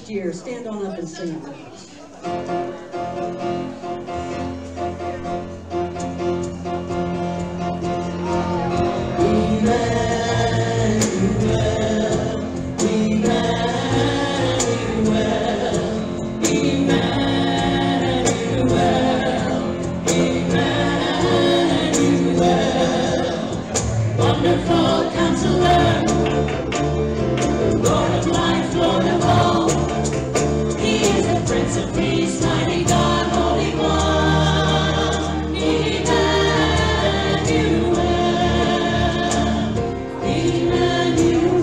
Year. Stand on up and sing it with us. Wonderful Counselor, Lord of life, Lord of all. He is the Prince of Peace, mighty God, Holy One. Emmanuel, Emmanuel,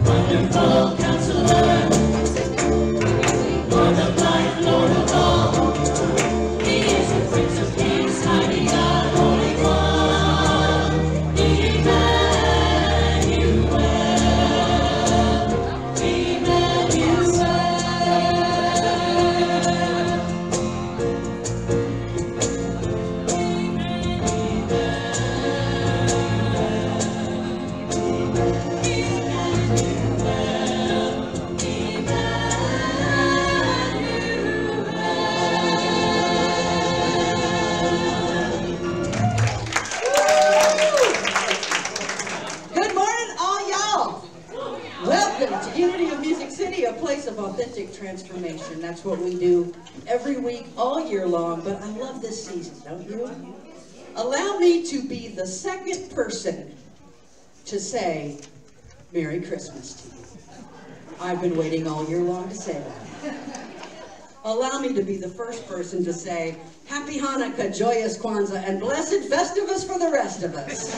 Wonderful Counselor, Lord of life, Lord of all. He is the Prince of Peace, mighty God, Holy One. Emmanuel, Authentic transformation. That's what we do every week, all year long, but I love this season, don't you? Allow me to be the second person to say Merry Christmas to you. I've been waiting all year long to say that. Allow me to be the first person to say Happy Hanukkah, Joyous Kwanzaa, and Blessed Festivus for the rest of us.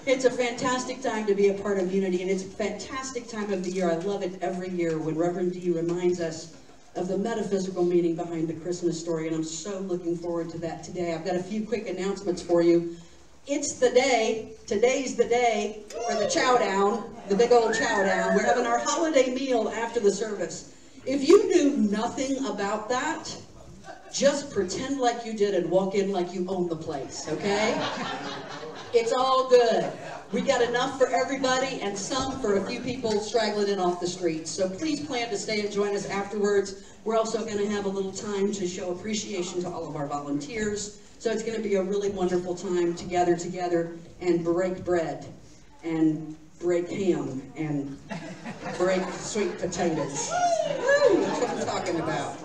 It's a fantastic time to be a part of Unity, and it's a fantastic time of the year. I love it every year when Reverend D reminds us of the metaphysical meaning behind the Christmas story, and I'm so looking forward to that today. I've got a few quick announcements for you. It's the day, today's the day for the chow down, the big old chow down. We're having our holiday meal after the service. If you knew nothing about that, just pretend like you did and walk in like you own the place, okay? It's all good. We got enough for everybody and some for a few people straggling in off the streets. So please plan to stay and join us afterwards. We're also going to have a little time to show appreciation to all of our volunteers. So it's going to be a really wonderful time to gather together and break bread and break ham and break sweet potatoes. Woo, that's what I'm talking about.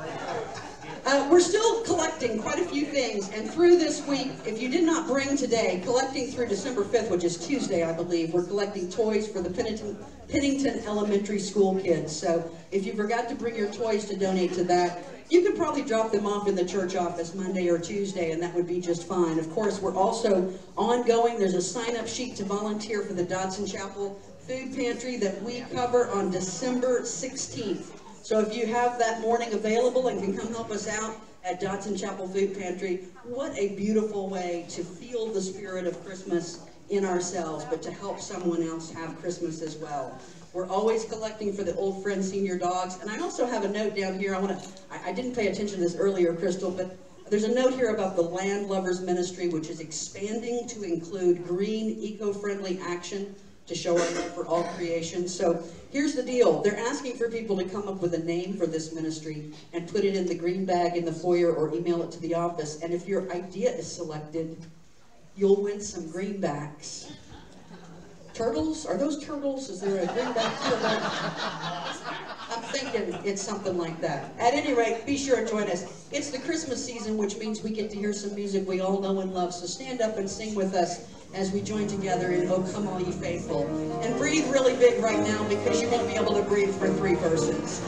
We're still collecting quite a few things, and through this week, if you did not bring today, collecting through December 5th, which is Tuesday, I believe, we're collecting toys for the Pennington Elementary School kids. So if you forgot to bring your toys to donate to that, you could probably drop them off in the church office Monday or Tuesday, and that would be just fine. Of course, we're also ongoing. There's a sign-up sheet to volunteer for the Dodson Chapel Food Pantry that we cover on December 16th. So if you have that morning available and can come help us out at Dodson Chapel Food Pantry, what a beautiful way to feel the spirit of Christmas in ourselves, but to help someone else have Christmas as well. We're always collecting for the Old Friends Senior Dogs, and I also have a note down here. I didn't pay attention to this earlier, Crystal, but there's a note here about the Land Lovers Ministry, which is expanding to include green, eco-friendly action to show our love for all creation. So here's the deal. They're asking for people to come up with a name for this ministry and put it in the green bag in the foyer or email it to the office. And if your idea is selected, you'll win some greenbacks. Turtles? Are those turtles? Is there a greenback turtle? I'm thinking it's something like that. At any rate, be sure to join us. It's the Christmas season, which means we get to hear some music we all know and love. So stand up and sing with us as we join together in "Oh Come All Ye Faithful." And breathe really big right now, because you won't be able to breathe for 3 persons.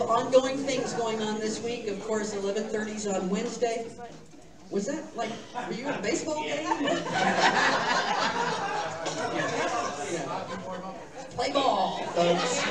Ongoing things going on this week. Of course, 11:30's on Wednesday. Was that like, were you at a baseball game? Yeah. Play ball, folks.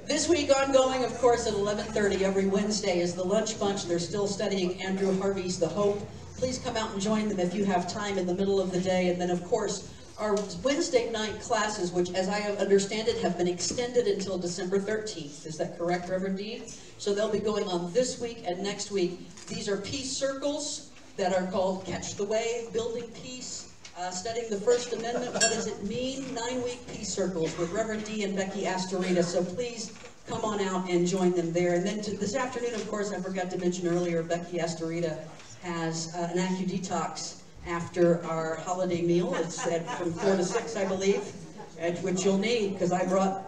This week ongoing, of course, at 11:30 every Wednesday is the Lunch Bunch. They're still studying Andrew Harvey's The Hope. Please come out and join them if you have time in the middle of the day. And then, of course, our Wednesday night classes, which, as I understand it, have been extended until December 13th. Is that correct, Reverend Dean? So they'll be going on this week and next week. These are peace circles that are called Catch the Wave, Building Peace, studying the First Amendment. What does it mean? 9-week peace circles with Reverend D and Becky Astorita. So please come on out and join them there. And then this afternoon, of course, I forgot to mention earlier, Becky Astorita has an AccuDetox after our holiday meal. It's from 4 to 6, I believe, which you'll need, because I brought,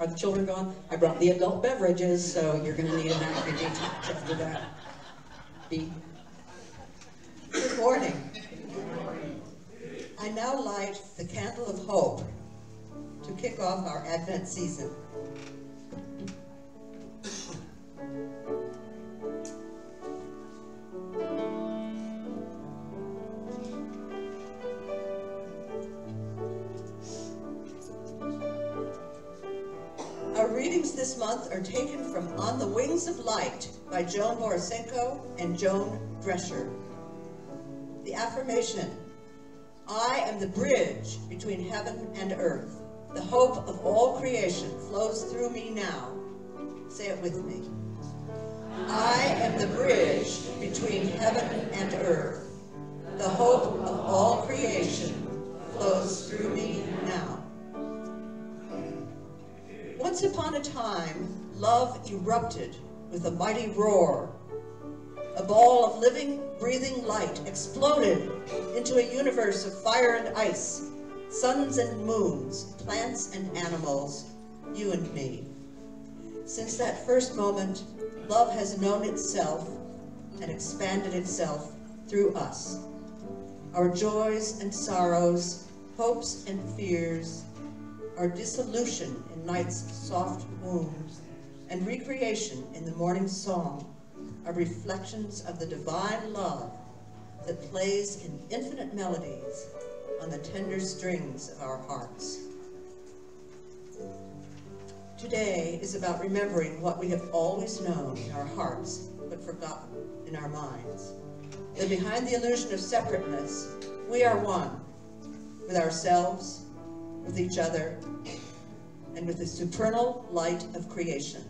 are the children gone? I brought the adult beverages, so you're going to need an AccuDetox after that. B. Good morning. I now light the candle of hope to kick off our Advent season. Our readings this month are taken from On the Wings of Light by Joan Borisenko and Joan Drescher. The affirmation: I am the bridge between heaven and earth. The hope of all creation flows through me now. Say it with me. I am the bridge between heaven and earth. The hope of all creation flows through me now. Once upon a time, love erupted with a mighty roar. A ball of living, breathing light exploded into a universe of fire and ice, suns and moons, plants and animals, you and me. Since that first moment, love has known itself and expanded itself through us. Our joys and sorrows, hopes and fears, our dissolution in night's soft wombs, and recreation in the morning song are reflections of the divine love that plays in infinite melodies on the tender strings of our hearts. Today is about remembering what we have always known in our hearts, but forgotten in our minds. That behind the illusion of separateness, we are one, with ourselves, with each other, and with the supernal light of creation.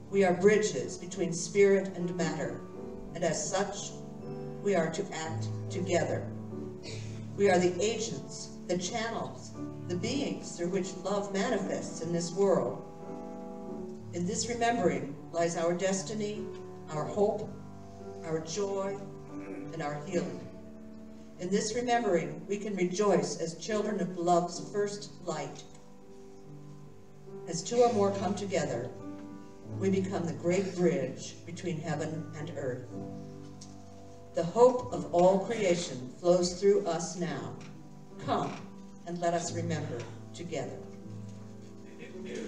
We are bridges between spirit and matter, and as such, we are to act together. We are the agents, the channels, the beings through which love manifests in this world. In this remembering lies our destiny, our hope, our joy, and our healing. In this remembering, we can rejoice as children of love's first light. As two or more come together, we become the great bridge between heaven and earth. The hope of all creation flows through us now. Come and let us remember together.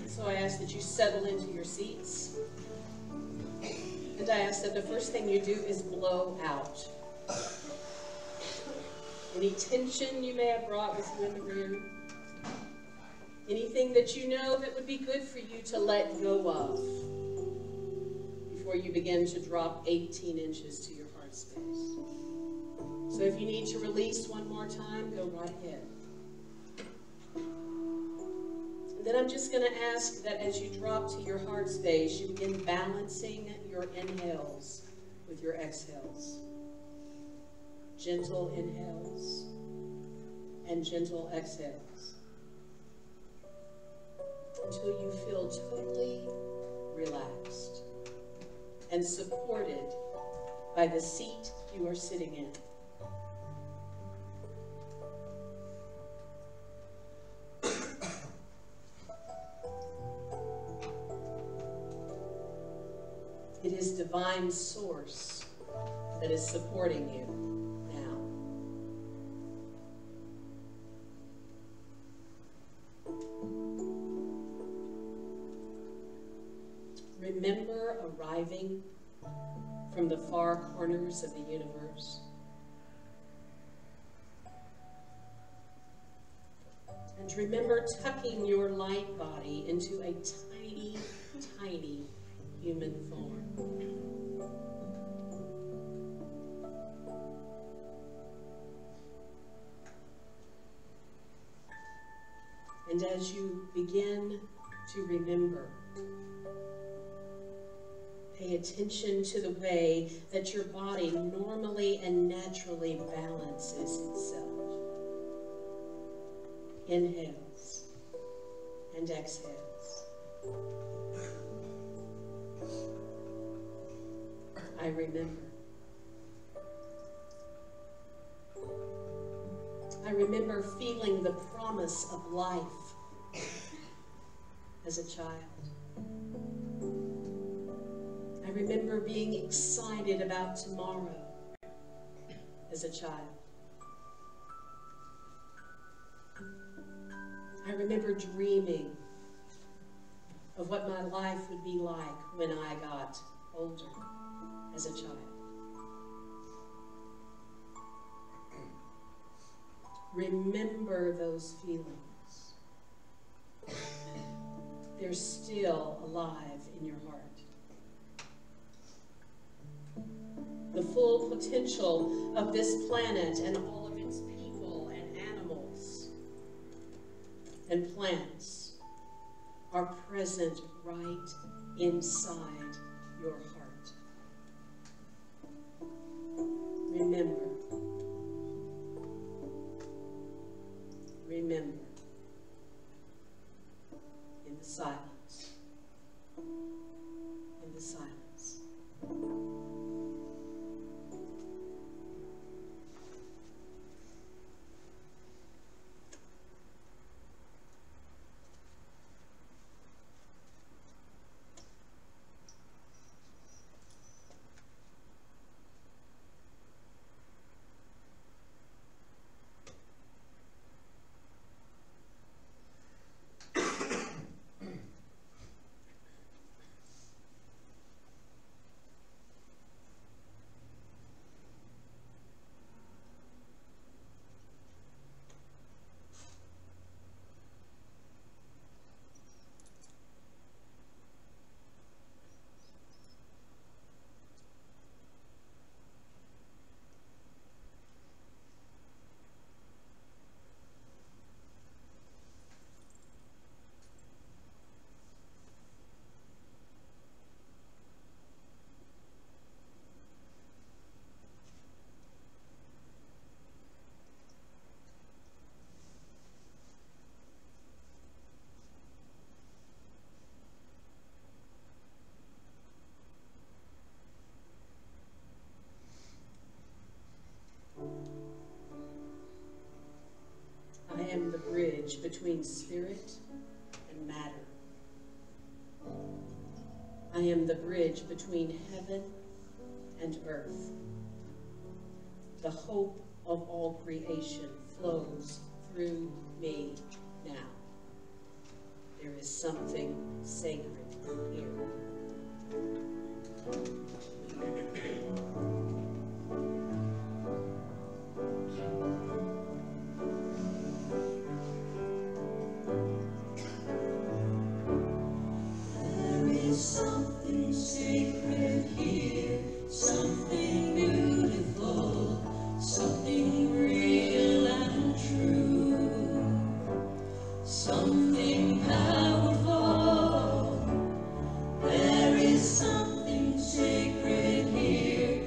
So I ask that you settle into your seats. And I ask that the first thing you do is blow out any tension you may have brought with you in the room. Anything that you know that would be good for you to let go of before you begin to drop 18 inches to your heart space. So if you need to release one more time, go right ahead. And then I'm just going to ask that as you drop to your heart space, you begin balancing your inhales with your exhales. Gentle inhales and gentle exhales, until you feel totally relaxed and supported by the seat you are sitting in. It is divine source that is supporting you now. Remember arriving from the far corners of the universe. And remember tucking your light body into a tiny, tiny human form. And as you begin to remember, Pay attention to the way that your body normally and naturally balances itself. Inhales and exhales. I remember. I remember feeling the promise of life as a child. I remember being excited about tomorrow as a child. I remember dreaming of what my life would be like when I got older as a child. Remember those feelings. They're still alive in your heart. The full potential of this planet and all of its people and animals and plants are present right inside your heart. Remember. Remember. In the silence. In the silence. I am the bridge between spirit and matter. I am the bridge between heaven and earth. The hope of all creation flows through me now. There is something sacred here. Something sacred here, something beautiful, something real and true, something powerful. There is something sacred here,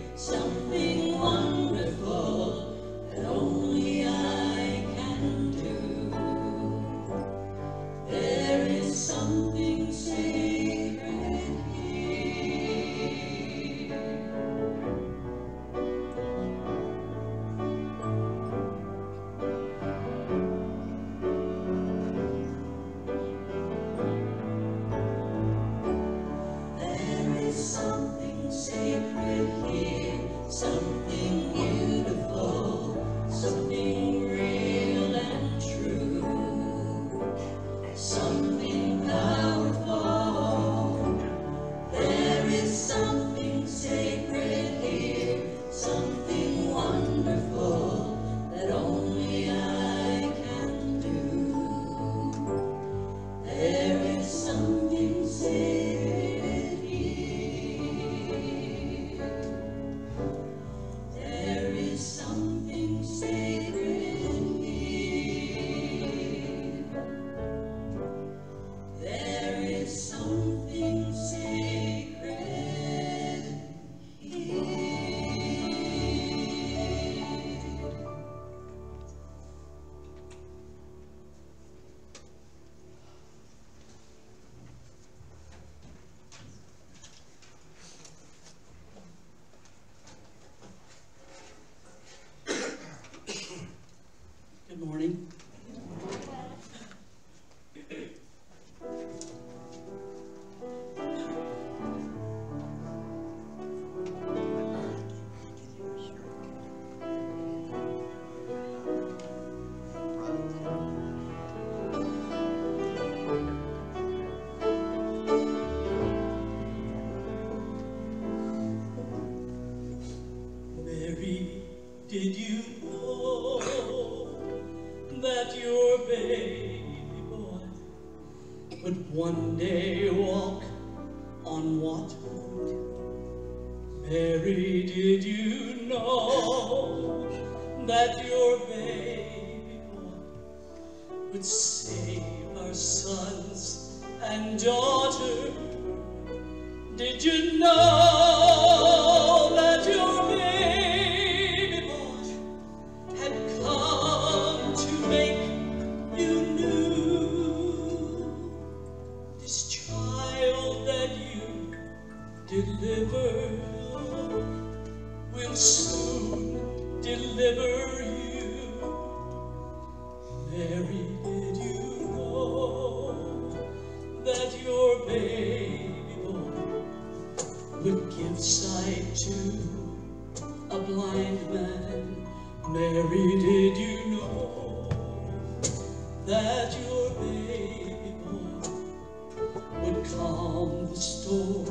Good morning. Mary, did you know that your baby boy would one day walk on water? Mary, did you know that your baby boy would save our sons and daughters? Did you know that your baby boy had come to make you new? This child that you delivered will soon deliver you. Mary, did you know that your baby would give sight to a blind man? Mary, did you know that your baby boy would calm the storm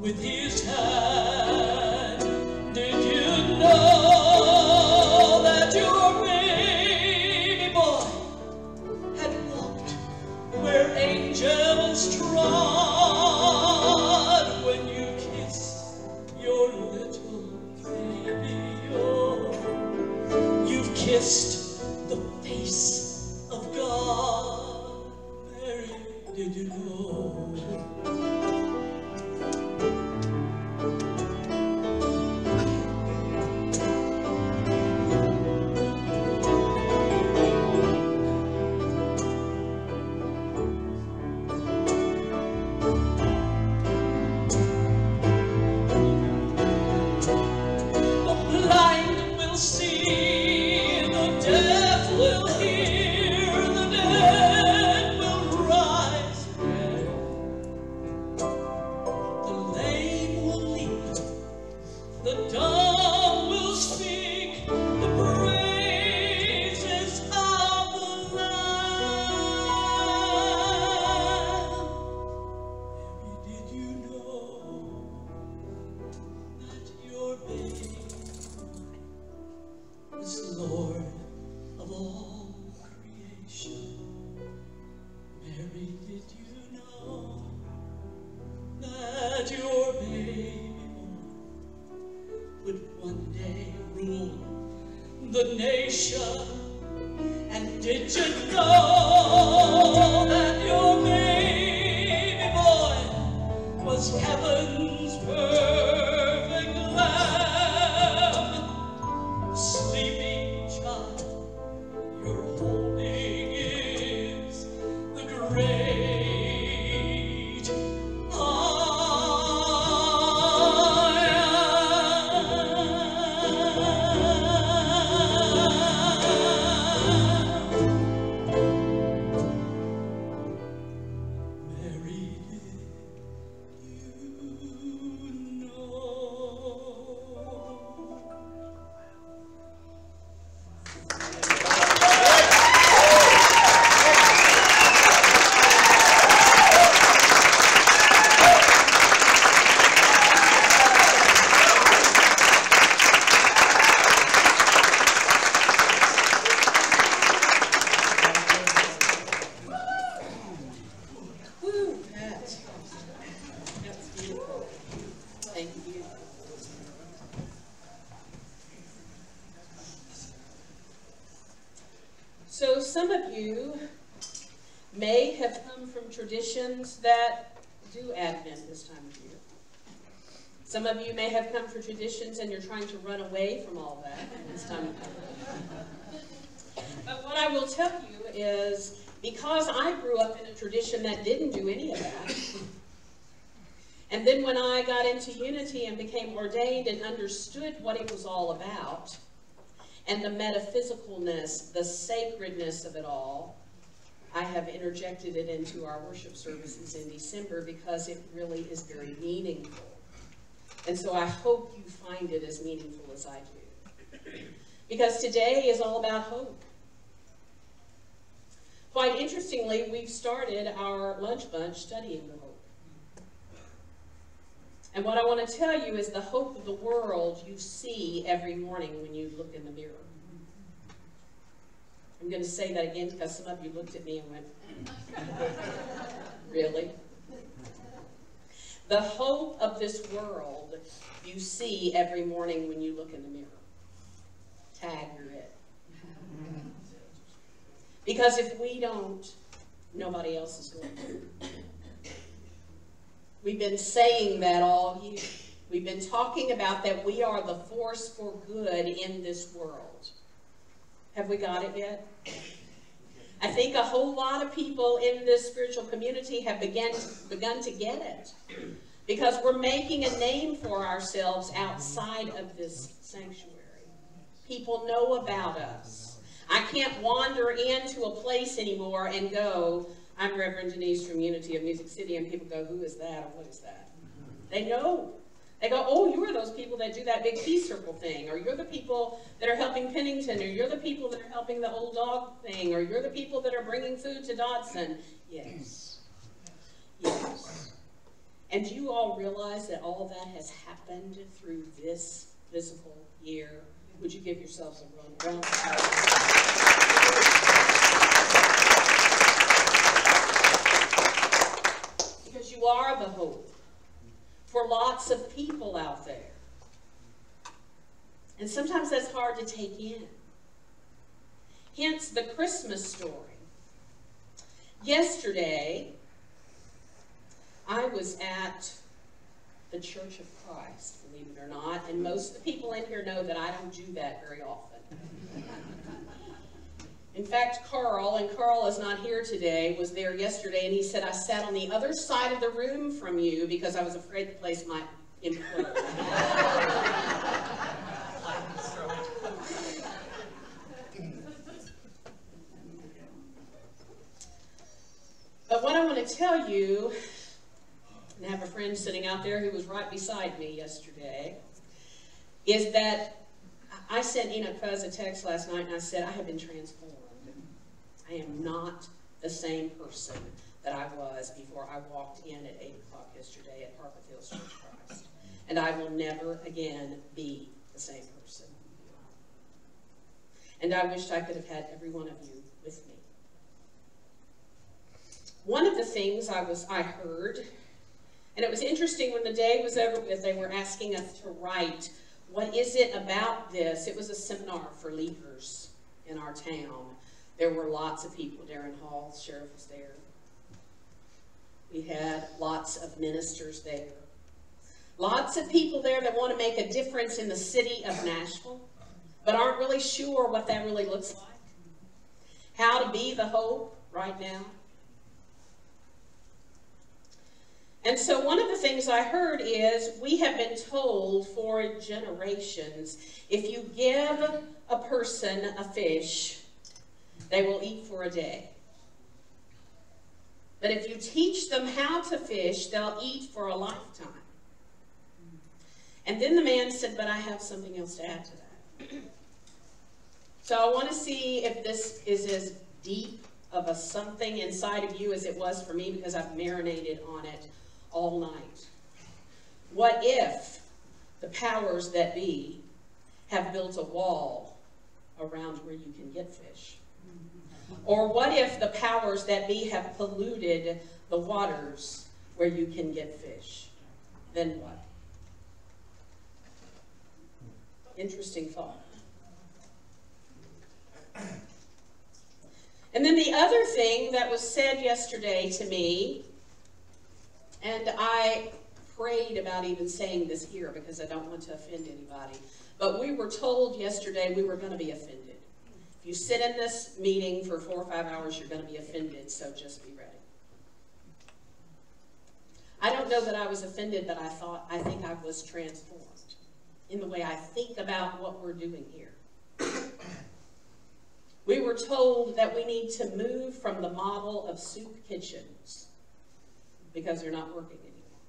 with his hand? Did you know that your baby boy had walked where angels trod? When you kissed your little baby, oh, you've kissed the face of God. Mary, did you know? The nation. And did you know that your baby boy was heaven's perfect lamb? Sleeping child you're holding is the great So some of you may have come from traditions that do Advent this time of year. Some of you may have come from traditions and you're trying to run away from all that this time of year. But what I will tell you is, because I grew up in a tradition that didn't do any of that, and then when I got into Unity and became ordained and understood what it was all about, and the metaphysicalness, the sacredness of it all, I have interjected it into our worship services in December because it really is very meaningful. And so I hope you find it as meaningful as I do. Because today is all about hope. Quite interestingly, we've started our lunch bunch studying the hope. And what I want to tell you is the hope of the world you see every morning when you look in the mirror. I'm going to say that again because some of you looked at me and went, really? The hope of this world you see every morning when you look in the mirror. Tag, you're it. Because if we don't, nobody else is going to. We've been saying that all year. We've been talking about that we are the force for good in this world. Have we got it yet? I think a whole lot of people in this spiritual community have begun to get it. Because we're making a name for ourselves outside of this sanctuary. People know about us. I can't wander into a place anymore and go, I'm Reverend Denise from Unity of Music City, and people go, who is that or what is that? They know. They go, oh, you're those people that do that big Peace Circle thing, or you're the people that are helping Pennington, or you're the people that are helping the old dog thing, or you're the people that are bringing food to Dodson. Yes. Yes. And do you all realize that all that has happened through this physical year? Would you give yourselves a round of applause? Because you are the hope for lots of people out there. And sometimes that's hard to take in. Hence the Christmas story. Yesterday, I was at the Church of Christ, believe it or not, and most of the people in here know that I don't do that very often. In fact, Carl, and Carl is not here today, was there yesterday, and he said, I sat on the other side of the room from you because I was afraid the place might implode. But what I want to tell you, and I have a friend sitting out there who was right beside me yesterday, is that I sent Enoch Fuzz a text last night and I said, I have been transformed. I am not the same person that I was before I walked in at 8 o'clock yesterday at Harpeth Hills Church of Christ. And I will never again be the same person. And I wished I could have had every one of you with me. One of the things I heard, and it was interesting when the day was over with, they were asking us to write, what is it about this? It was a seminar for leaders in our town. There were lots of people. Darren Hall, the sheriff, was there. We had lots of ministers there. Lots of people there that want to make a difference in the city of Nashville, but aren't really sure what that really looks like. How to be the hope right now. And so one of the things I heard is we have been told for generations, if you give a person a fish, they will eat for a day. But if you teach them how to fish, they'll eat for a lifetime. And then the man said, but I have something else to add to that. So I want to see if this is as deep of a something inside of you as it was for me, because I've marinated on it all night. What if the powers that be have built a wall around where you can get fish? Or what if the powers that be have polluted the waters where you can get fish? Then what? Interesting thought. And then the other thing that was said yesterday to me, and I prayed about even saying this here because I don't want to offend anybody, but we were told yesterday we were going to be offended. If you sit in this meeting for 4 or 5 hours, you're going to be offended, so just be ready. I don't know that I was offended, but I think I was transformed in the way I think about what we're doing here. we were told that we need to move from the model of soup kitchens because they're not working anymore.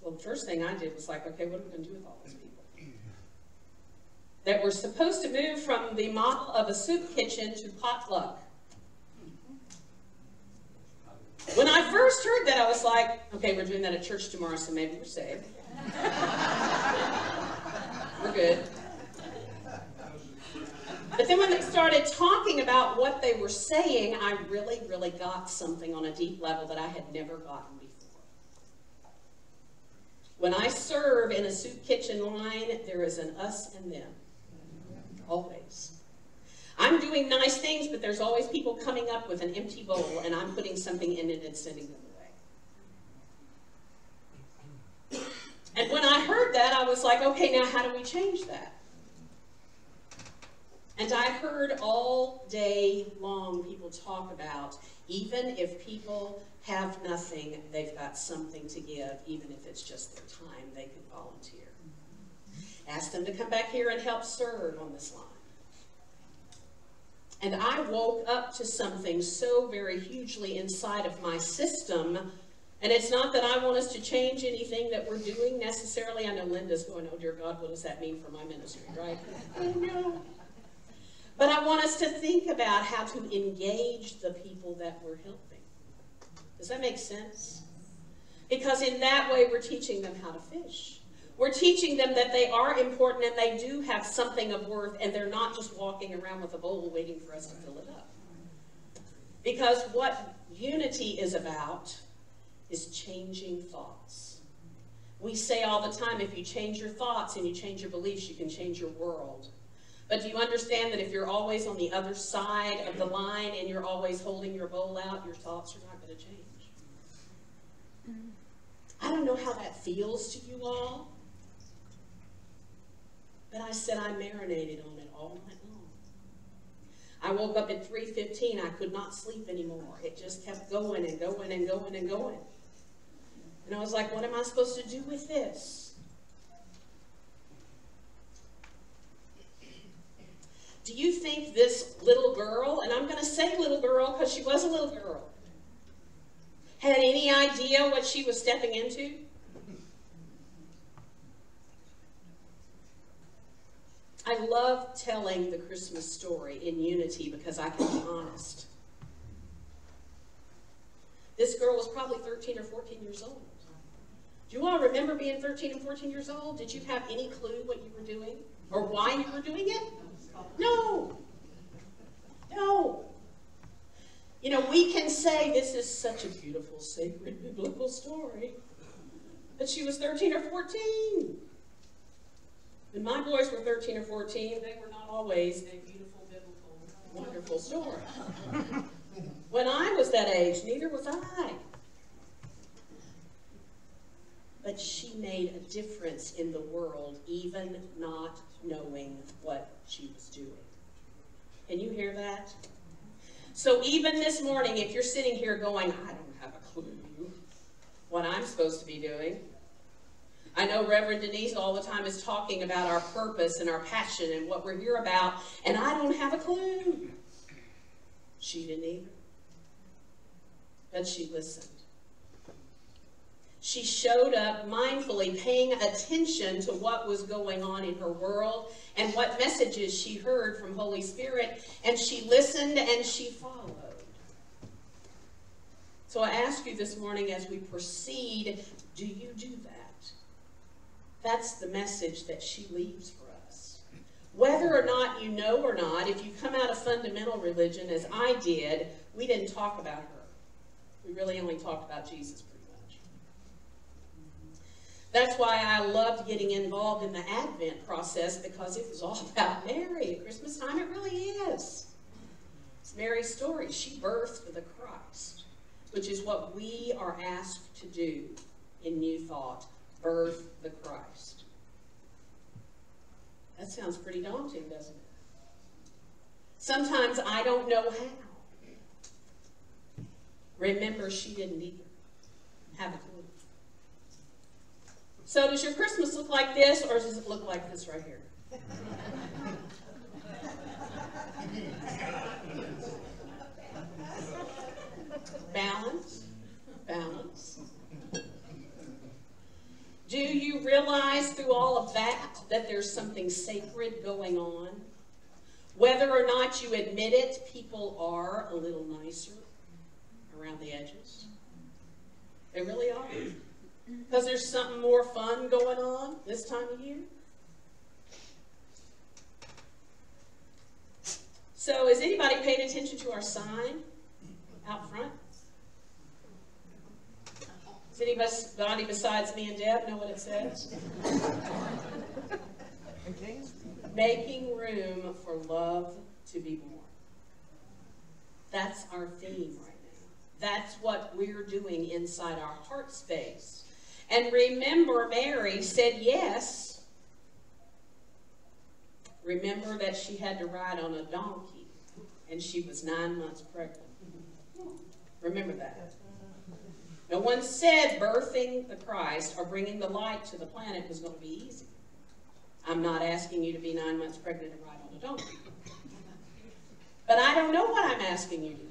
Well, the first thing I did was like, okay, what are we going to do with all those people? That we're supposed to move from the model of a soup kitchen to potluck. When I first heard that, I was like, okay, we're doing that at church tomorrow, so maybe we're saved. We're good. But then when they started talking about what they were saying, I really, really got something on a deep level that I had never gotten before. When I serve in a soup kitchen line, there is an us and them. Always. I'm doing nice things, but there's always people coming up with an empty bowl, and I'm putting something in it and sending them away. And when I heard that, I was like, okay, now how do we change that? And I heard all day long people talk about, even if people have nothing, they've got something to give, even if it's just their time, they could volunteer. Ask them to come back here and help serve on this line. And I woke up to something so very hugely inside of my system. And it's not that I want us to change anything that we're doing necessarily. I know Linda's going, oh dear God, what does that mean for my ministry, right? Oh no. But I want us to think about how to engage the people that we're helping. Does that make sense? Because in that way, we're teaching them how to fish. We're teaching them that they are important and they do have something of worth, and they're not just walking around with a bowl waiting for us to fill it up. Because what unity is about is changing thoughts. We say all the time, if you change your thoughts and you change your beliefs, you can change your world. But do you understand that if you're always on the other side of the line and you're always holding your bowl out, your thoughts are not going to change? I don't know how that feels to you all. But I said I marinated on it all night long. I woke up at 3:15. I could not sleep anymore. It just kept going and going and going and going. And I was like, what am I supposed to do with this? Do you think this little girl, and I'm going to say little girl because she was a little girl, had any idea what she was stepping into? I love telling the Christmas story in unity because I can be honest. This girl was probably 13 or 14 years old. Do you all remember being 13 and 14 years old? Did you have any clue what you were doing or why you were doing it? No. No. You know, we can say this is such a beautiful, sacred, biblical story. But she was 13 or 14. When my boys were 13 or 14, they were not always a beautiful, biblical, wonderful story. When I was that age, neither was I. But she made a difference in the world, even not knowing what she was doing. Can you hear that? So even this morning, if you're sitting here going, I don't have a clue what I'm supposed to be doing. I know Reverend Denise all the time is talking about our purpose and our passion and what we're here about, and I don't have a clue. She didn't either. But she listened. She showed up mindfully paying attention to what was going on in her world and what messages she heard from Holy Spirit, and she listened and she followed. So I ask you this morning as we proceed, do you do that? That's the message that she leaves for us. Whether or not you know or not, if you come out of fundamental religion, as I did, we didn't talk about her. We really only talked about Jesus pretty much. That's why I loved getting involved in the Advent process, because it was all about Mary. At Christmas time, it really is. It's Mary's story. She birthed the Christ, which is what we are asked to do in New Thought. Birth the Christ. That sounds pretty daunting, doesn't it? Sometimes I don't know how. Remember, she didn't either have a clue. So does your Christmas look like this, or does it look like this right here? realize through all of that that there's something sacred going on? Whether or not you admit it, people are a little nicer around the edges. They really are. Because there's something more fun going on this time of year. So is anybody paying attention to our sign out front? Does anybody besides me and Deb know what it says? Making room for love to be born. That's our theme right now. That's what we're doing inside our heart space. And remember, Mary said yes. Remember that she had to ride on a donkey, and she was 9 months pregnant. Remember that. No one said birthing the Christ or bringing the light to the planet was going to be easy. I'm not asking you to be 9 months pregnant and ride on a donkey. But I don't know what I'm asking you to do.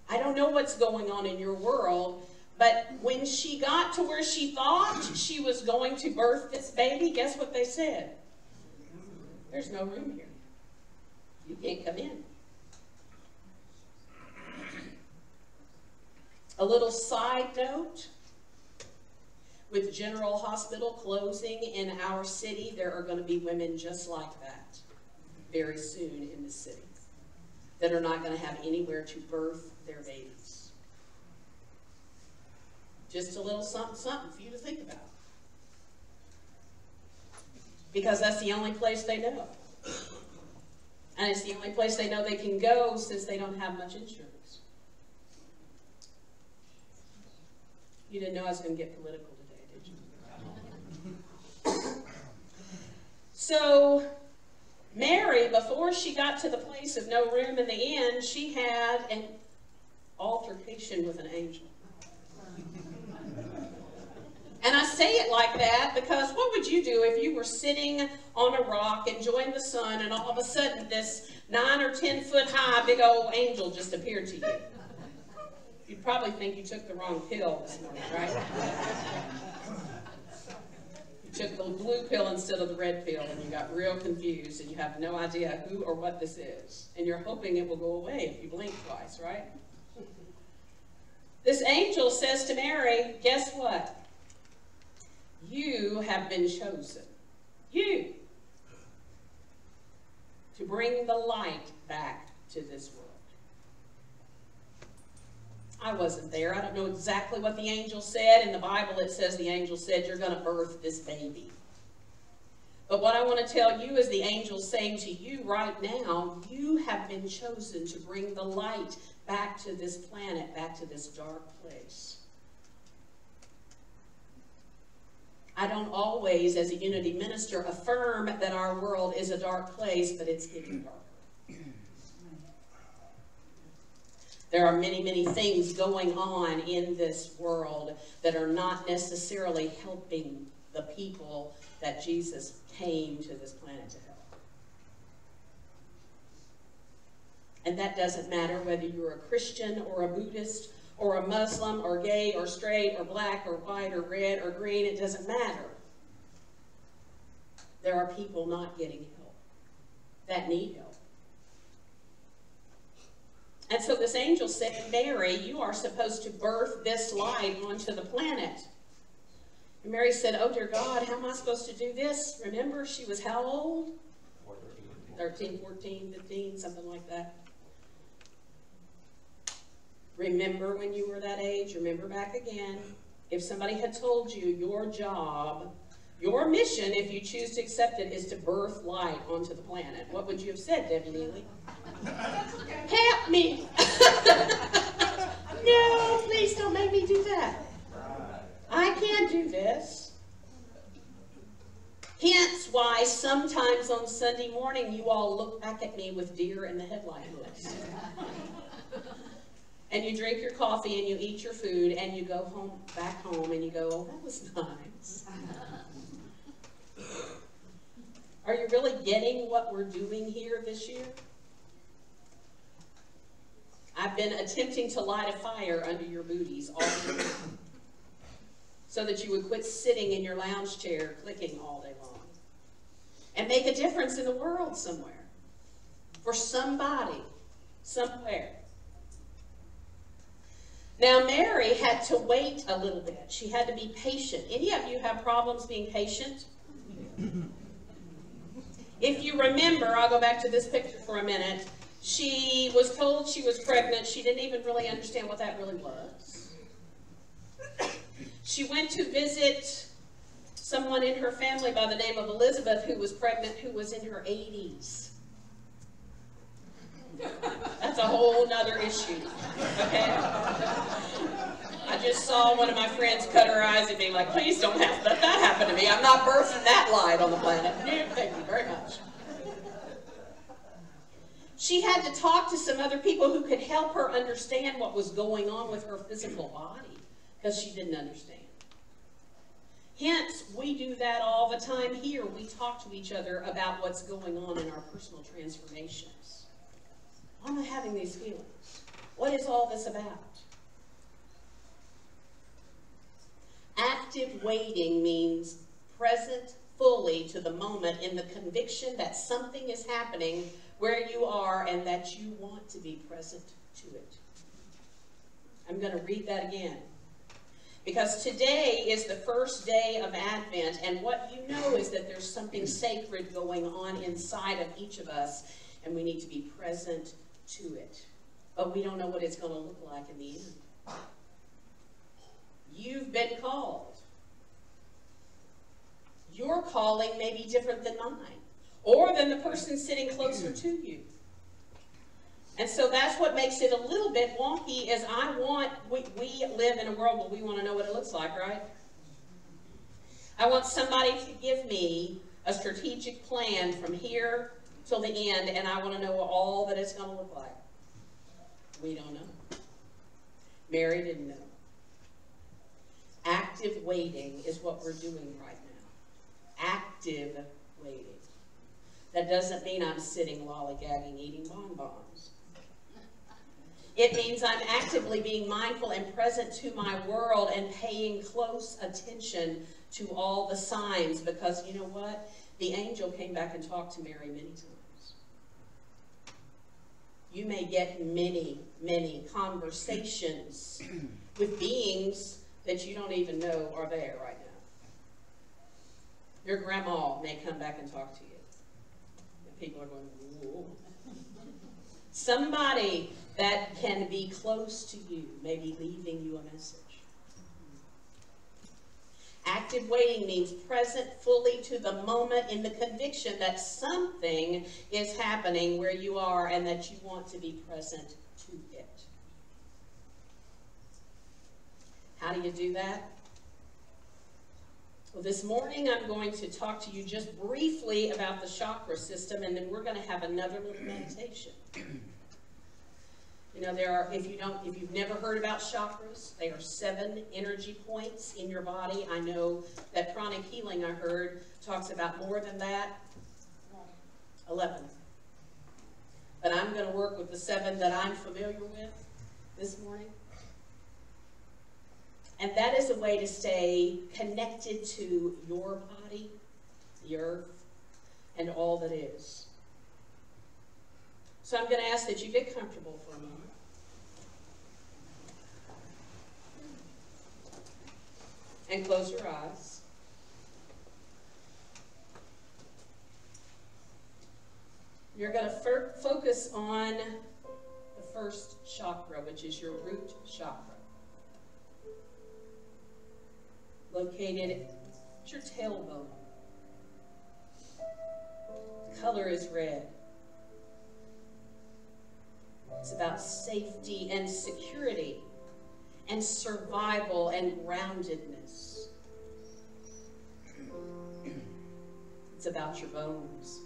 I don't know what's going on in your world. But when she got to where she thought she was going to birth this baby, guess what they said? There's no room here. You can't come in. A little side note, with General Hospital closing in our city, there are going to be women just like that very soon in the city that are not going to have anywhere to birth their babies. Just a little something, something for you to think about. Because that's the only place they know. And it's the only place they know they can go since they don't have much insurance. You didn't know I was going to get political today, did you? So, Mary, before she got to the place of no room in the inn, she had an altercation with an angel. And I say it like that because what would you do if you were sitting on a rock enjoying the sun and all of a sudden this 9 or 10 foot high big old angel just appeared to you? You'd probably think you took the wrong pill this morning, right? You took the blue pill instead of the red pill and you got real confused and you have no idea who or what this is. And you're hoping it will go away if you blink twice, right? This angel says to Mary, guess what? You have been chosen. You. To bring the light back to this world. I wasn't there. I don't know exactly what the angel said. In the Bible it says the angel said, you're going to birth this baby. But what I want to tell you is the angel saying to you right now, you have been chosen to bring the light back to this planet, back to this dark place. I don't always, as a Unity minister, affirm that our world is a dark place, but it's getting darker. There are many, many things going on in this world that are not necessarily helping the people that Jesus came to this planet to help. And that doesn't matter whether you're a Christian or a Buddhist or a Muslim or gay or straight or black or white or red or green. It doesn't matter. There are people not getting help that need help. And so this angel said, Mary, you are supposed to birth this light onto the planet. And Mary said, oh dear God, how am I supposed to do this? Remember, she was how old? 13, 14, 15, something like that. Remember when you were that age? Remember back again. If somebody had told you your job, your mission, if you choose to accept it, is to birth light onto the planet, what would you have said, Debbie Neely? Help me! No, please don't make me do that. I can't do this. Hence why sometimes on Sunday morning you all look back at me with deer in the headlight looks. And you drink your coffee and you eat your food and you go home, back home and you go, oh, that was nice. Are you really getting what we're doing here this year? I've been attempting to light a fire under your booties all year. so that you would quit sitting in your lounge chair clicking all day long and make a difference in the world somewhere, for somebody, somewhere. Now, Mary had to wait a little bit. She had to be patient. Any of you have problems being patient? If you remember, I'll go back to this picture for a minute. She was told she was pregnant. She didn't even really understand what that really was. She went to visit someone in her family by the name of Elizabeth, who was pregnant, who was in her 80s. That's a whole nother issue, okay? I just saw one of my friends cut her eyes and be like, please don't let that happen to me. I'm not birthing that light on the planet. No, thank you very much. She had to talk to some other people who could help her understand what was going on with her physical body, because she didn't understand. Hence, we do that all the time here. We talk to each other about what's going on in our personal transformations. Why am I having these feelings? What is all this about? Active waiting means present fully to the moment in the conviction that something is happening where you are and that you want to be present to it. I'm going to read that again. Because today is the first day of Advent, and what you know is that there's something sacred going on inside of each of us, and we need to be present to it. But we don't know what it's going to look like in the end. You've been called. Your calling may be different than mine, or than the person sitting closer to you. And so that's what makes it a little bit wonky, is we live in a world where we want to know what it looks like, right? I want somebody to give me a strategic plan from here till the end, and I want to know all that it's going to look like. We don't know. Mary didn't know. Active waiting is what we're doing right now. Active waiting. That doesn't mean I'm sitting lollygagging eating bonbons. It means I'm actively being mindful and present to my world and paying close attention to all the signs, because you know what? The angel came back and talked to Mary many times. You may get many, many conversations with beings that you don't even know are there right now. Your grandma may come back and talk to you. And people are going, whoa. Somebody that can be close to you may be leaving you a message. Active waiting means present fully to the moment in the conviction that something is happening where you are and that you want to be present to it. How do you do that? Well, this morning I'm going to talk to you just briefly about the chakra system, and then we're going to have another little meditation. You know, if you've never heard about chakras, they are 7 energy points in your body. I know that pranic healing, I heard, talks about more than that. 11. But I'm going to work with the 7 that I'm familiar with this morning. And that is a way to stay connected to your body, the earth, and all that is. So I'm going to ask that you get comfortable for a moment. And close your eyes. You're going to focus on the first chakra, which is your root chakra. Located at your tailbone. The color is red. It's about safety and security and survival and groundedness. It's about your bones.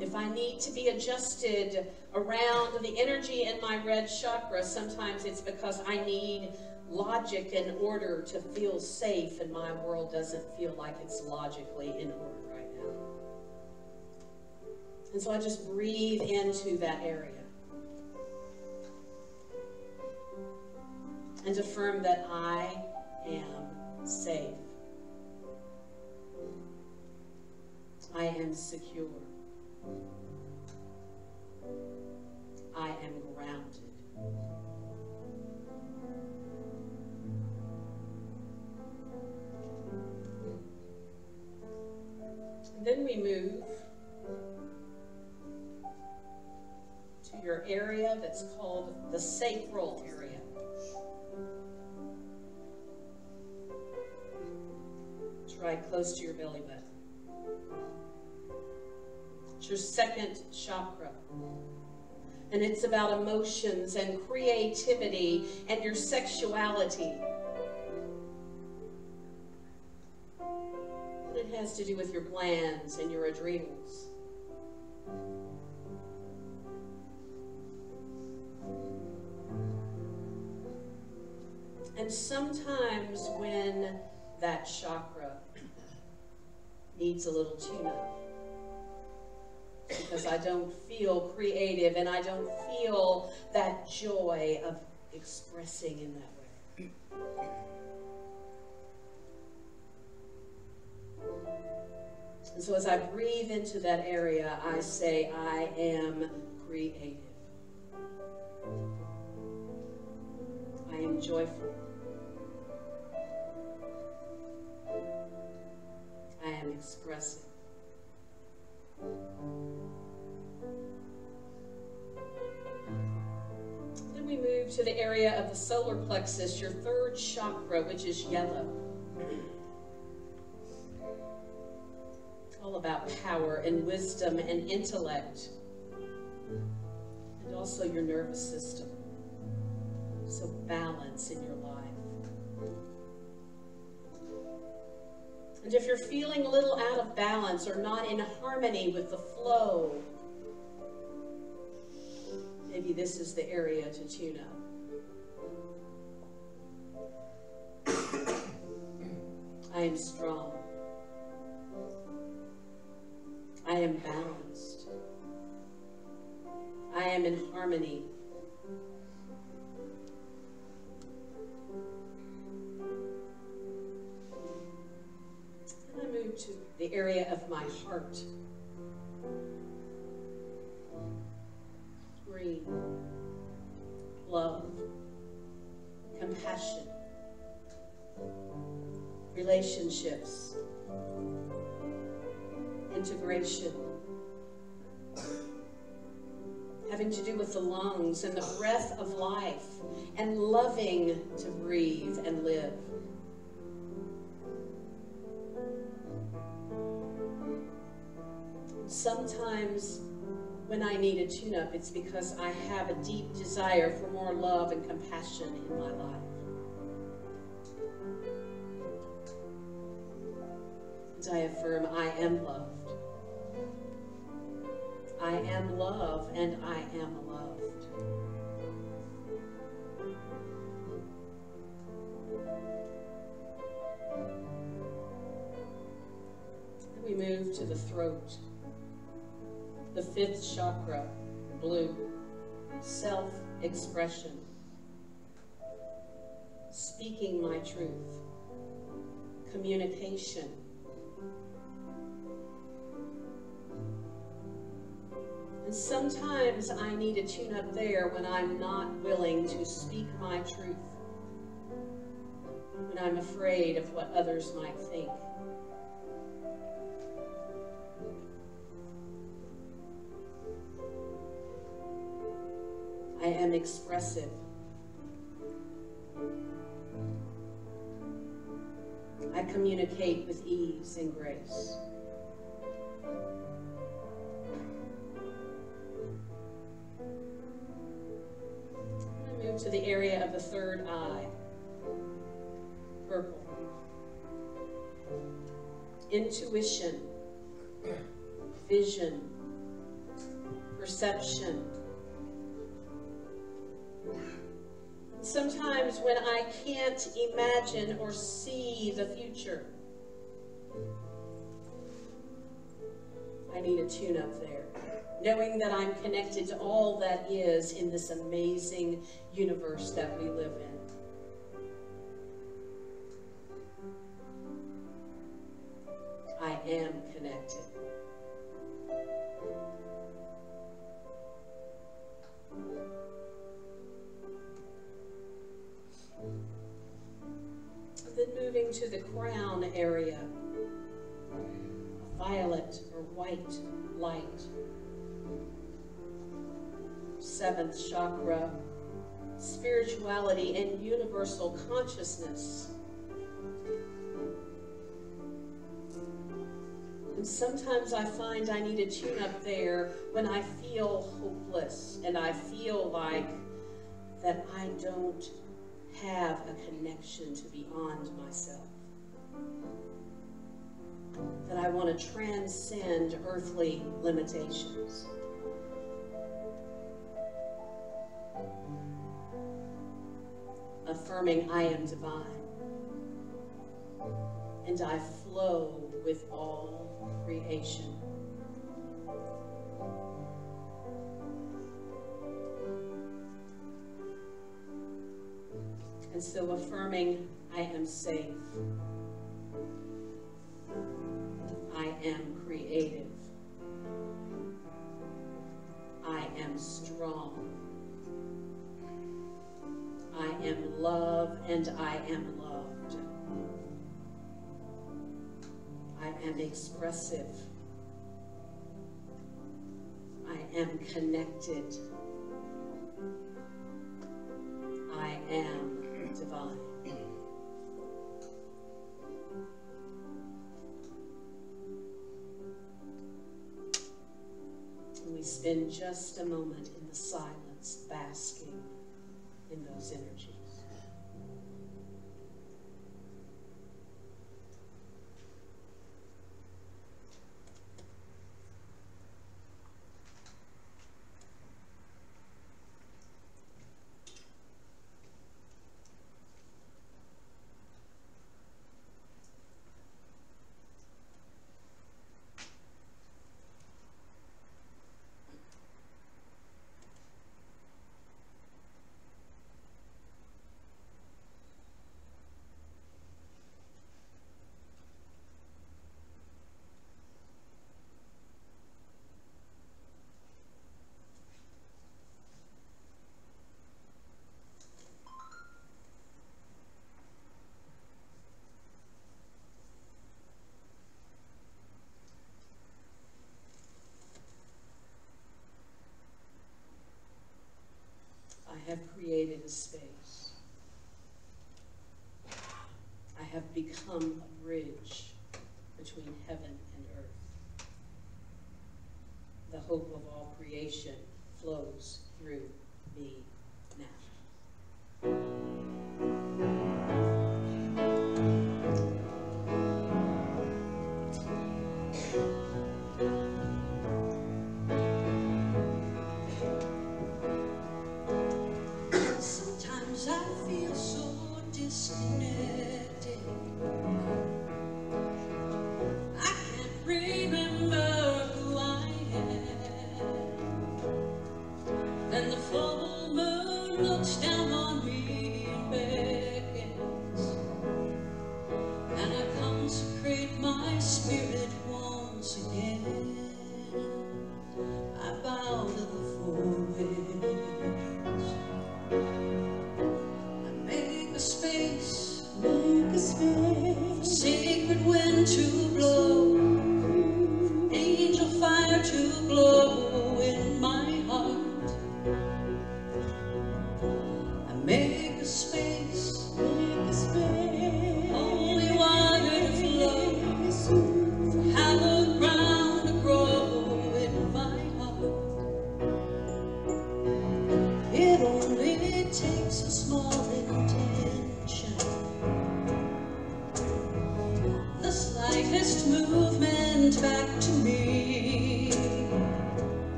If I need to be adjusted around the energy in my red chakra, sometimes it's because I need logic and order to feel safe, and my world doesn't feel like it's logically in order right now. And so I just breathe into that area. and affirm that I am safe. I am secure. I am grounded. And then we move to your area that's called the sacral area. It's right close to your belly button. It's your second chakra. And it's about emotions and creativity and your sexuality. And it has to do with your glands and your adrenals. And sometimes when that chakra needs a little tune-up, because I don't feel creative and I don't feel that joy of expressing in that way. And so as I breathe into that area, I say, I am creative. I am joyful. I am expressive. Then we move to the area of the solar plexus, your third chakra, which is yellow. All about power and wisdom and intellect, and also your nervous system. So balance in your life. And if you're feeling a little out of balance or not in harmony with the flow, maybe this is the area to tune up. I am strong. I am balanced. I am in harmony. And I move to the area of my heart. Green. Love. Compassion. Relationships. Integration, having to do with the lungs and the breath of life, and loving to breathe and live. Sometimes when I need a tune-up, it's because I have a deep desire for more love and compassion in my life. And I affirm, I am loved. I am love, and I am loved. Then we move to the throat, the fifth chakra, blue, self-expression, speaking my truth, communication, and sometimes I need a tune-up there when I'm not willing to speak my truth, when I'm afraid of what others might think. I am expressive. I communicate with ease and grace. To the area of the third eye, purple. Intuition, vision, perception. Sometimes when I can't imagine or see the future, I need a tune-up there. Knowing that I'm connected to all that is in this amazing universe that we live in. then moving to the crown area, a violet or white light. 7th chakra, spirituality and universal consciousness. And sometimes I find I need a tune up there when I feel hopeless and I feel like that I don't have a connection to beyond myself. That I want to transcend earthly limitations. Affirming I am divine. And I flow with all creation. And so affirming I am safe. I am creative. I am strong. I am love and I am loved. I am expressive. I am connected. I am divine. And we spend just a moment in the silence, basking in those energies. I have created a space. I have become a bridge between heaven and earth. The hope of all creation flows through me now.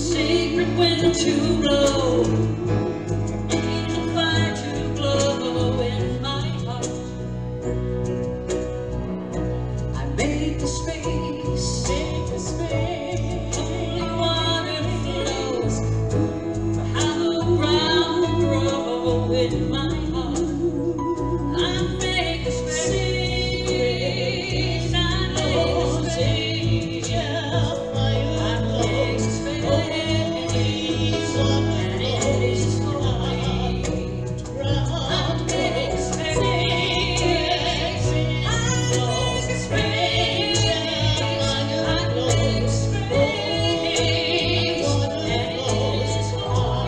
sacred wind to blow, and a fire to glow in my heart. I make the space, holy water flows, hallowed ground to grow in my heart. I make the space, I make the space, I make the space, and it is holy. I make the space, I make the space, I make the space, and it is holy.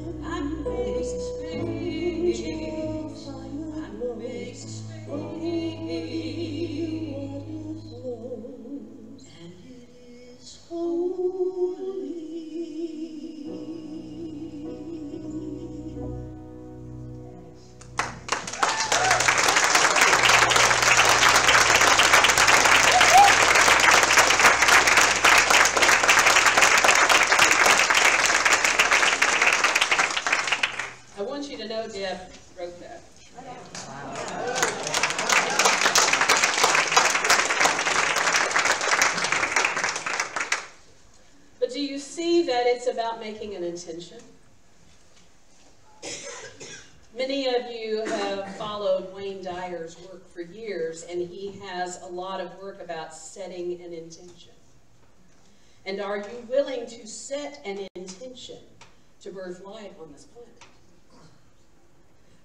I make the space, I make the space, I make the space, and it is holy. I want you to know Deb wrote that. But do you see that it's about making an intention? Many of you have followed Wayne Dyer's work for years, and he has a lot of work about setting an intention. And are you willing to set an intention to birth light on this planet?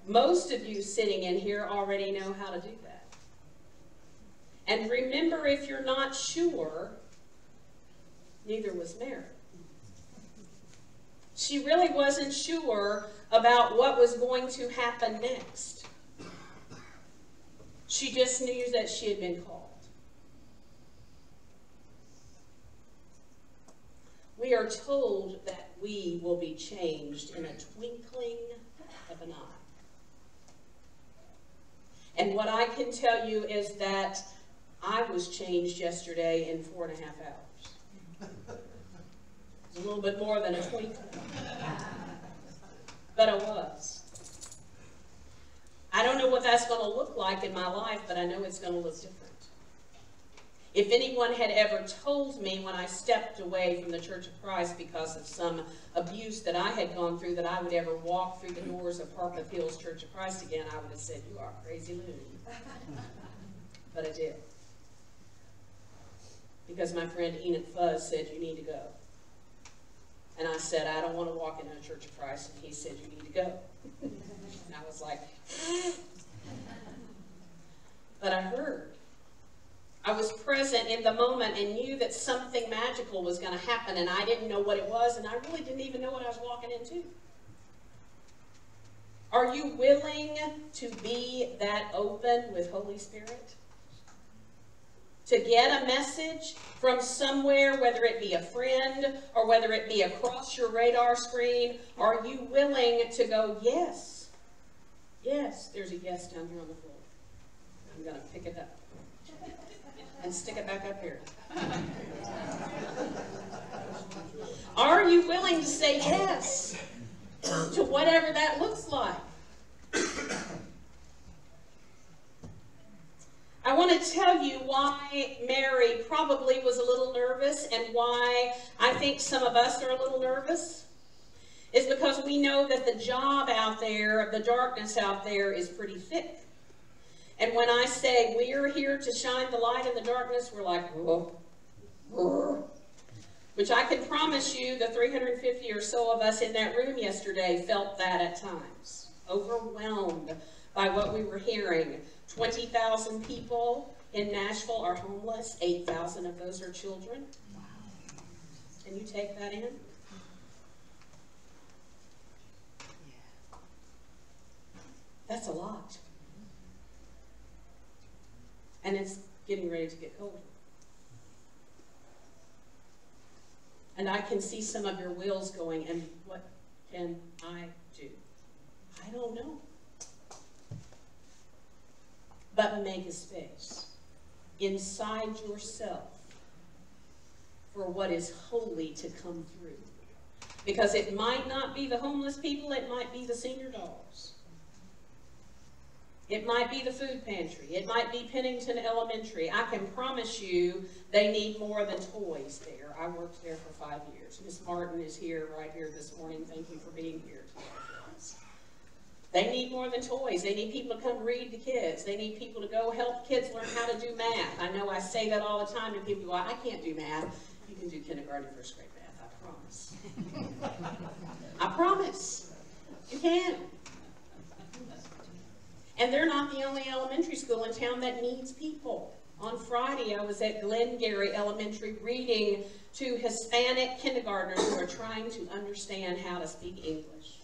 Most of you sitting in here already know how to do that. And remember, if you're not sure, neither was Mary. She really wasn't sure about what was going to happen next. She just knew that she had been called. We are told that we will be changed in a twinkling of an eye. And what I can tell you is that I was changed yesterday in 4.5 hours. It's a little bit more than a twinkle. But I was. I don't know what that's going to look like in my life, but I know it's going to look different. If anyone had ever told me when I stepped away from the Church of Christ because of some abuse that I had gone through that I would ever walk through the doors of Harpeth Hills Church of Christ again, I would have said, "You are a crazy loon." But I did. Because my friend Enoch Fuzz said, "You need to go." And I said, "I don't want to walk into a Church of Christ." And he said, "You need to go." And I was like, but I heard. I was present in the moment and knew that something magical was going to happen, and I didn't know what it was, and I really didn't even know what I was walking into. Are you willing to be that open with Holy Spirit? To get a message from somewhere, whether it be a friend or whether it be across your radar screen, are you willing to go, yes? Yes, there's a yes down here on the floor. I'm going to pick it up and stick it back up here. Are you willing to say yes to whatever that looks like? I want to tell you why Mary probably was a little nervous and why I think some of us are a little nervous. Is because we know that the job out there, the darkness out there is pretty thick. And when I say we're here to shine the light in the darkness, we're like, whoa, whoa. Which I can promise you the 350 or so of us in that room yesterday felt that at times. Overwhelmed by what we were hearing. 20,000 people in Nashville are homeless. 8,000 of those are children. Wow. Can you take that in? That's a lot. And it's getting ready to get colder. And I can see some of your wheels going, and what can I do? I don't know. But make a space. inside yourself for what is holy to come through. Because it might not be the homeless people, it might be the senior dogs. It might be the food pantry. It might be Pennington Elementary. I can promise you they need more than toys there. I worked there for 5 years. Miss Martin is here right here this morning. Thank you for being here today. They need more than toys. They need people to come read to kids. They need people to go help kids learn how to do math. I know I say that all the time, and people go, I can't do math. You can do kindergarten and first grade math, I promise. I promise. You can. And they're not the only elementary school in town that needs people. On Friday, I was at Glengarry Elementary reading to Hispanic kindergartners who are trying to understand how to speak English.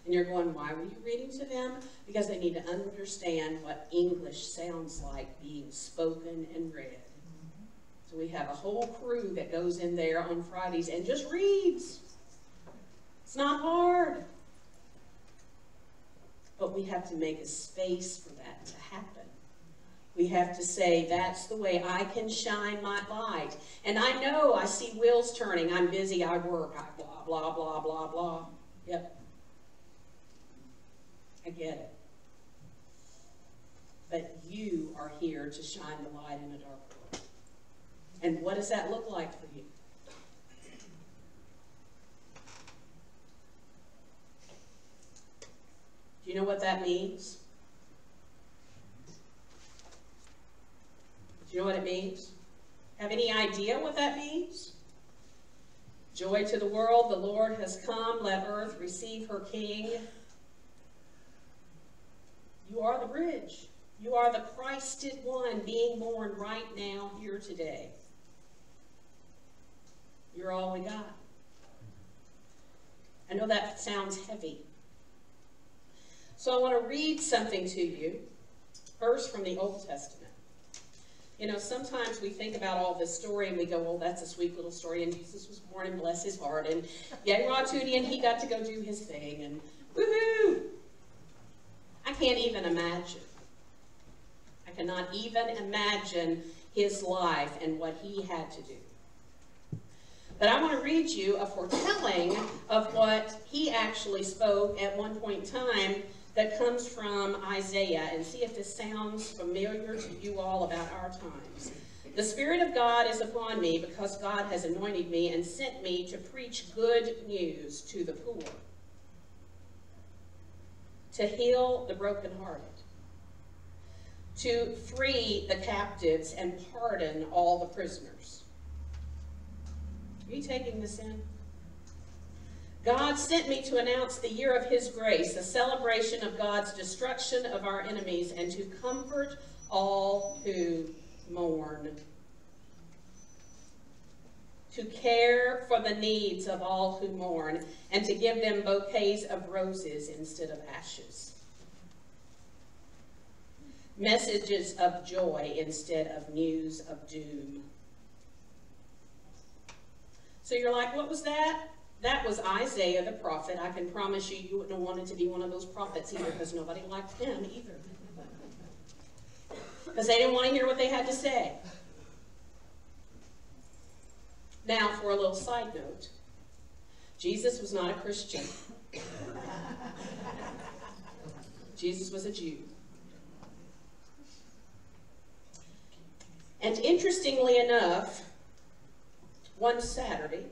And you're going, why were you reading to them? Because they need to understand what English sounds like being spoken and read. So we have a whole crew that goes in there on Fridays and just reads. It's not hard. But we have to make a space for that to happen. We have to say, that's the way I can shine my light. And I know I see wheels turning. I'm busy, I work, I blah, blah, blah, blah, blah. Yep. I get it. But you are here to shine the light in a dark world. And what does that look like for you? Do you know what that means? Do you know what it means? Have any idea what that means? Joy to the world, the Lord has come, let earth receive her King. You are the bridge. You are the Christed one being born right now, here today. You're all we got. I know that sounds heavy. So I want to read something to you, first from the Old Testament. You know, sometimes we think about all this story and we go, well, that's a sweet little story, and Jesus was born and bless his heart, and yay, Rotunian, he got to go do his thing, and woohoo! I can't even imagine. I cannot even imagine his life and what he had to do. But I want to read you a foretelling of what he actually spoke at one point in time that comes from Isaiah, and see if this sounds familiar to you all about our times. The Spirit of God is upon me because God has anointed me and sent me to preach good news to the poor, to heal the brokenhearted, to free the captives and pardon all the prisoners. Are you taking this in? God sent me to announce the year of his grace, a celebration of God's destruction of our enemies, and to comfort all who mourn, to care for the needs of all who mourn, and to give them bouquets of roses instead of ashes, messages of joy instead of news of doom. So you're like, what was that? That was Isaiah the prophet. I can promise you, you wouldn't have wanted to be one of those prophets either, because nobody liked them either. Because they didn't want to hear what they had to say. Now, for a little side note, Jesus was not a Christian. Jesus was a Jew. And interestingly enough, one Saturday,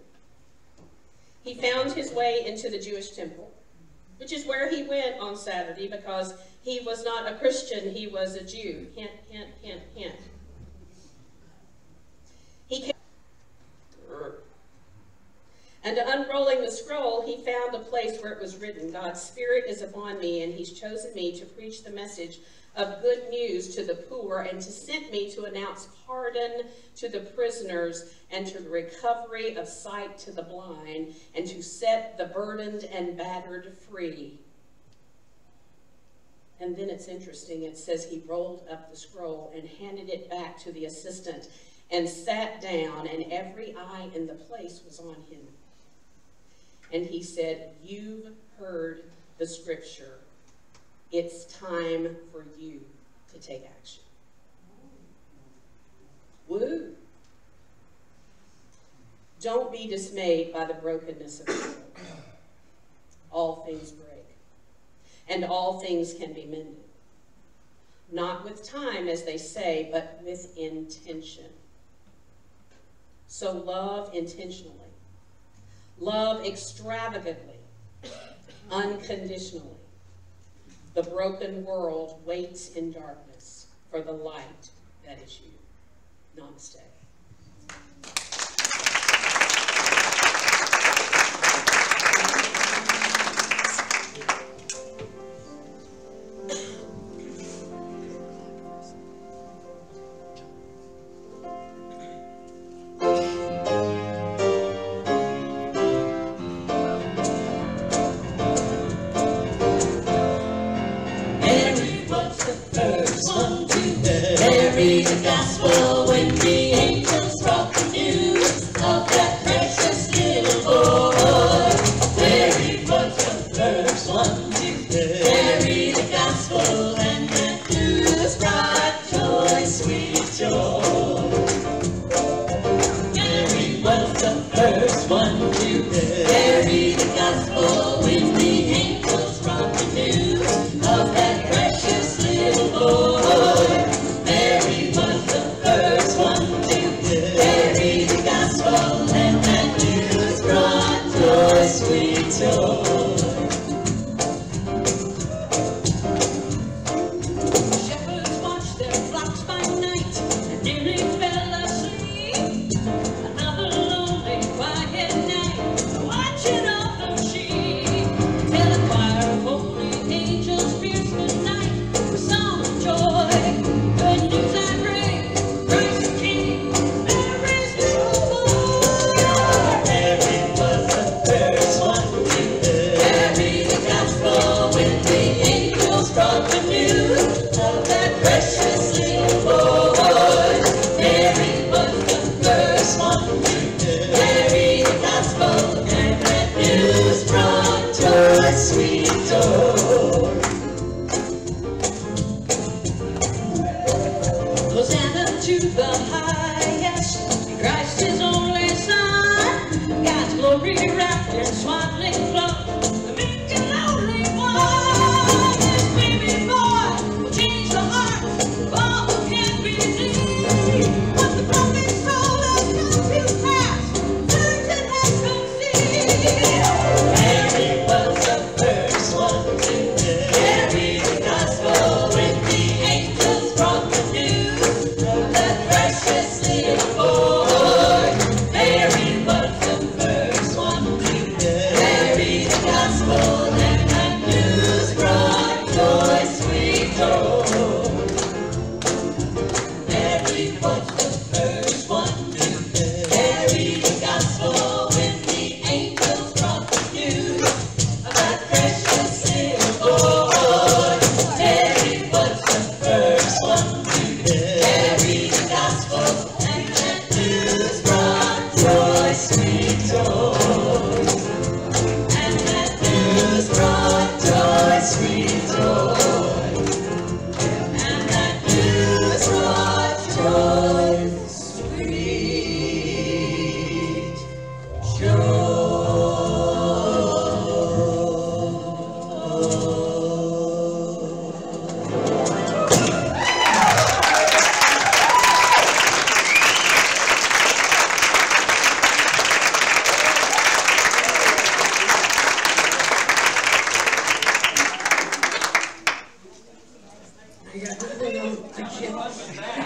he found his way into the Jewish temple, which is where he went on Saturday because he was not a Christian, he was a Jew. Hint, hint, hint, hint. He came, and unrolling the scroll, he found a place where it was written, God's Spirit is upon me, and he's chosen me to preach the message of good news to the poor, and to send me to announce pardon to the prisoners, and to the recovery of sight to the blind, and to set the burdened and battered free. And then it's interesting, it says he rolled up the scroll and handed it back to the assistant and sat down, and every eye in the place was on him. And he said, you've heard the scripture. It's time for you to take action. Don't be dismayed by the brokenness of the world. All things break, and all things can be mended. Not with time, as they say, but with intention. So love intentionally. Love extravagantly, unconditionally. The broken world waits in darkness for the light that is you. Namaste. Carry the gospel when the angels brought the news of that precious little boy. Mary was the first one to carry the gospel, and that news brought joy, sweet joy. Mary was the first one to carry the gospel when the angels brought the news of that precious little boy. Sweet joy. Shepherds watched their flocks by night and nearly fell asleep. Another lonely, quiet night, watching of the sheep. Tell a choir of holy angels, fierce good night, with song of joy. Good news I bring, Christ the King, Mary's little boy. Mary was the first one to carry the gospel when the angels brought the news of that precious little boy. Mary was the first one to carry the gospel, and that news brought joy, sweet joy. Hosanna to the highest, Christ his only Son, God's glory wrapped in swaddling clothes, the meek and lowly one. This baby boy will change the hearts of all who can believe. What the prophet told us come to pass, virgin has conceived. Mary was the first one to carry the gospel when the angels brought the news of that precious little boy. Mary was the first one to carry the gospel, and that news brought joy, sweet joy. Mary was the first one to carry the gospel when the angels brought the news of that precious little boy. Mary was the first one to carry the gospel, and that news brought joy, sweet joy. And that news brought joy, sweet joy. And that news brought joy, sweet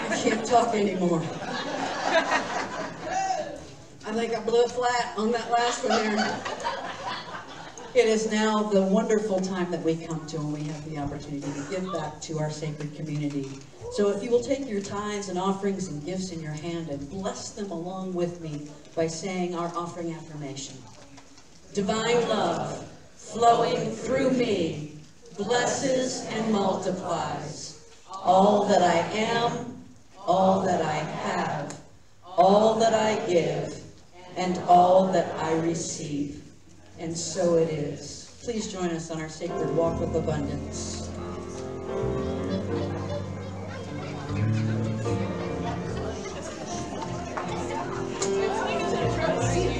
I can't talk anymore. I think I blew it flat on that last one there. It is now the wonderful time that we come to when we have the opportunity to give back to our sacred community. So if you will take your tithes and offerings and gifts in your hand and bless them along with me by saying our offering affirmation. Divine love flowing through me blesses and multiplies all that I am, all that I have, all that I give, and all that I receive. And so it is. Please join us on our sacred walk of abundance. Thank you.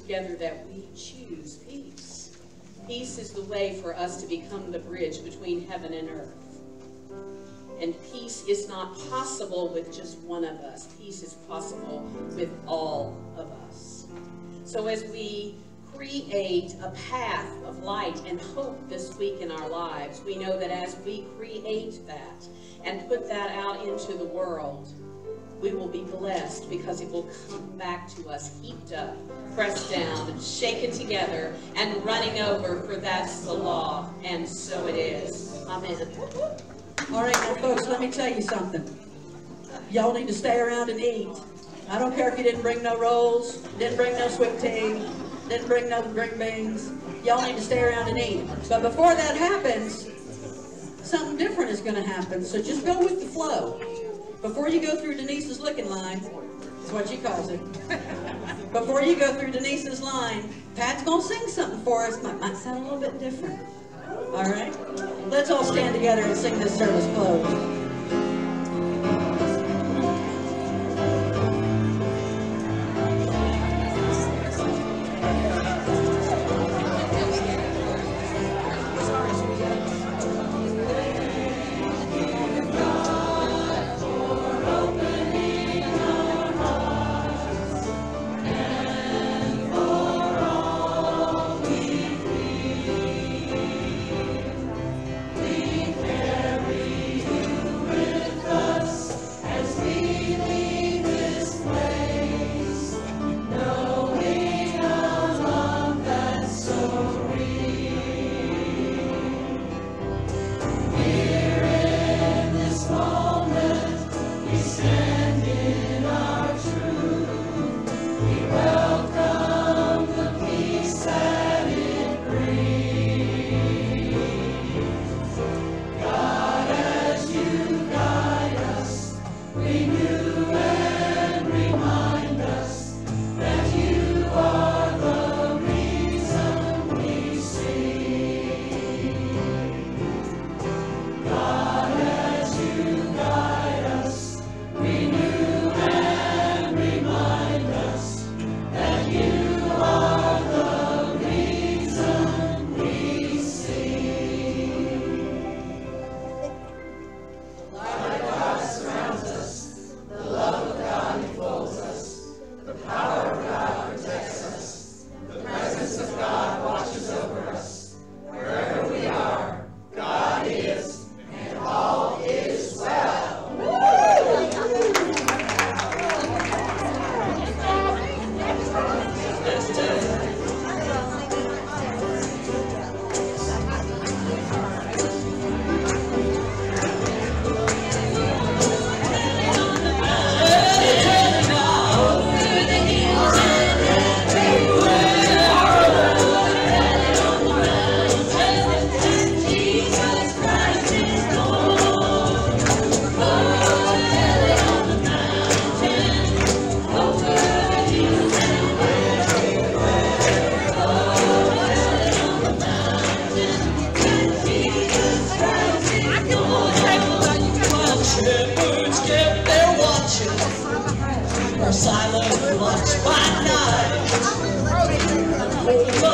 together that we choose peace. Peace is the way for us to become the bridge between heaven and earth. And peace is not possible with just one of us. Peace is possible with all of us. So as we create a path of light and hope this week in our lives, we know that as we create that and put that out into the world, we will be blessed because it will come back to us heaped up, pressed down, shaken together, and running over, for that's the law, and so it is. Amen. All right, now folks, let me tell you something. Y'all need to stay around and eat. I don't care if you didn't bring no rolls, didn't bring no sweet tea, didn't bring no green beans. Y'all need to stay around and eat. But before that happens, something different is going to happen, so just go with the flow. Before you go through Denise's licking line, is what she calls it. Before you go through Denise's line, Pat's going to sing something for us. Might sound a little bit different. All right? Let's all stand together and sing this service closed. We carry you. Oh